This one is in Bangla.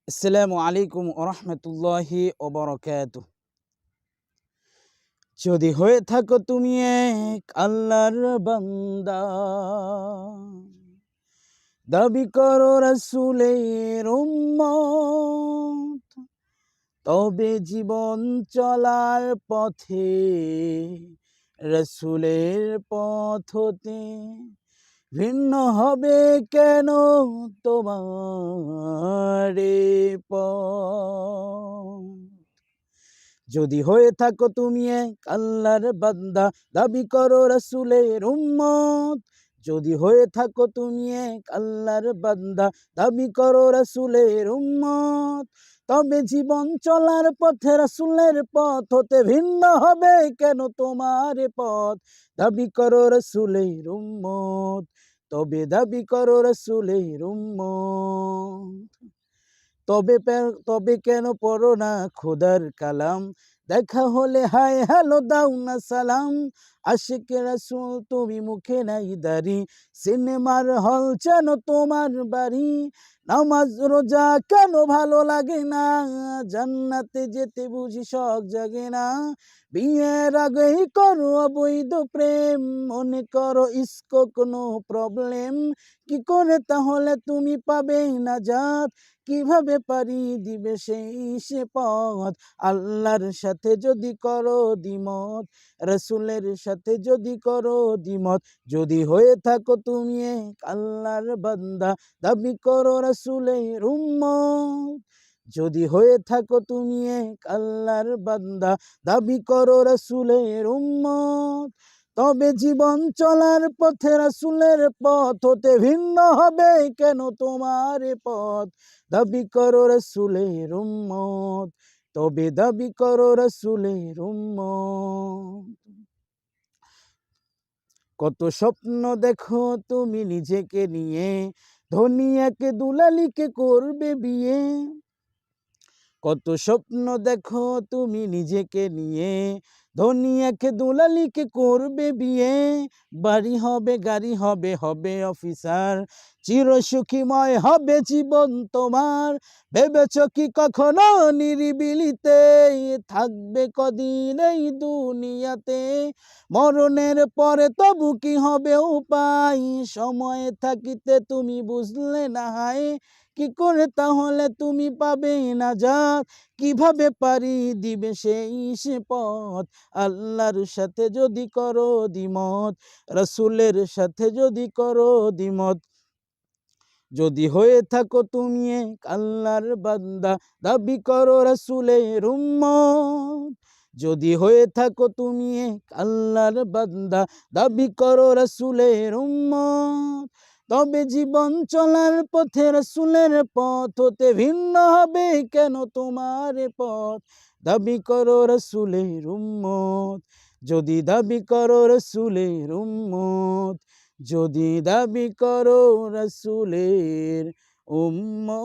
আসসালামু আলাইকুম ওরহমতুল্লাহি ওবরাকাতুহ। যদি হয়ে থাকো তুমি এক আল্লাহর বান্দা, দাবি করো রাসূলের উম্মত, তবে জীবন চলার পথে রাসূলের পথ হতে ভিন্ন হবে কেন তোমার পথ। যদি হয়ে থাকো তুমি এক আল্লাহর বান্দা, দাবি করো রাসূলের উম্মত। যদি হয়ে থাকো তুমি এক আল্লাহর বান্দা, দাবি করো রাসূলের উম্মত, তবে জীবন চলার পথে রাসূলের পথ হতে ভিন্ন হবে কেন তোমার পথ। দাবি করো রাসূলের উম্মত, তবে দাবি করো রাসূলের উম্মত। তবে কেন পড়ো না খোদার কালাম, দেখা হলে হাই হ্যালো দাও না সালাম। আশিকে রাসূল তুমি মুখে নাই দাড়ি, সিনেমার হল যেন তোমার বাড়ি। নামাজ রোজা কেন ভালো লাগে না, জান্নাতে যেতে বুঝি শখ জাগে না। বিয়ের আগেই করো অবৈধ প্রেম, মনে করো ইস্ক কোনো প্রবলেম। কি করে তাহলে তুমি পাবে নাজাত, কিভাবে পারি দিবে সে পথ। আল্লাহর সাথে যদি করো দ্বিমত, রাসূলের সাথে যদি করো দ্বিমত। যদি হয়ে থাকো তুমি এক আল্লাহর বান্দা, দাবি করো রাসূলের উম্মত। যদি হয়ে থাকো তুমি এক আল্লাহর বান্দা, দাবি করো রাসূলের উম্মত, তবে জীবন চলার পথে রাসূলের পথ হতে ভিন্ন হবে কেন তোমার পথ। দাবি করো রাসূলের উম্মত, তবে দাবি করো রাসূলের উম্মত। কত স্বপ্ন দেখো তুমি নিজেকে নিয়ে, ধনী এক দুলালিকে করবে বিয়ে। কত স্বপ্ন দেখো তুমি নিজেকে নিয়ে, ধনী এক দুলালিকে করবে বিয়ে। বাড়ি হবে গাড়ি হবে, হবে অফিসার, চিরসুখীময় হবে জীবন তোমার। ভেবেছ কি কখনো নিরিবিলিতে থাকবে কদিন এই দুনিয়াতে। মরণের পরে তবু কি হবে উপায়, সময় থাকিতে তুমি বুঝলে না হায়। কি করে তাহলে তুমি পাবে নাজাত, কিভাবে পারি দিবে সে পথ। আল্লাহর সাথে যদি করো দ্বিমত, রাসূলের সাথে যদি করো দ্বিমত। যদি হয়ে থাকো তুমি এক আল্লাহর বান্দা, দাবি করো রাসূলের উম্মত। যদি হয়ে থাকো তুমি এক আল্লাহর বান্দা, দাবি করো রাসূলের উম্মত, তবে জীবন চলার পথে রাসূলের পথ হতে ভিন্ন হবে কেন তোমার পথ। দাবি করো রাসূলের উম্মত, যদি দাবি করো রাসূলের উম্মত। যদি দাবি করো রাসূলের উম্মত।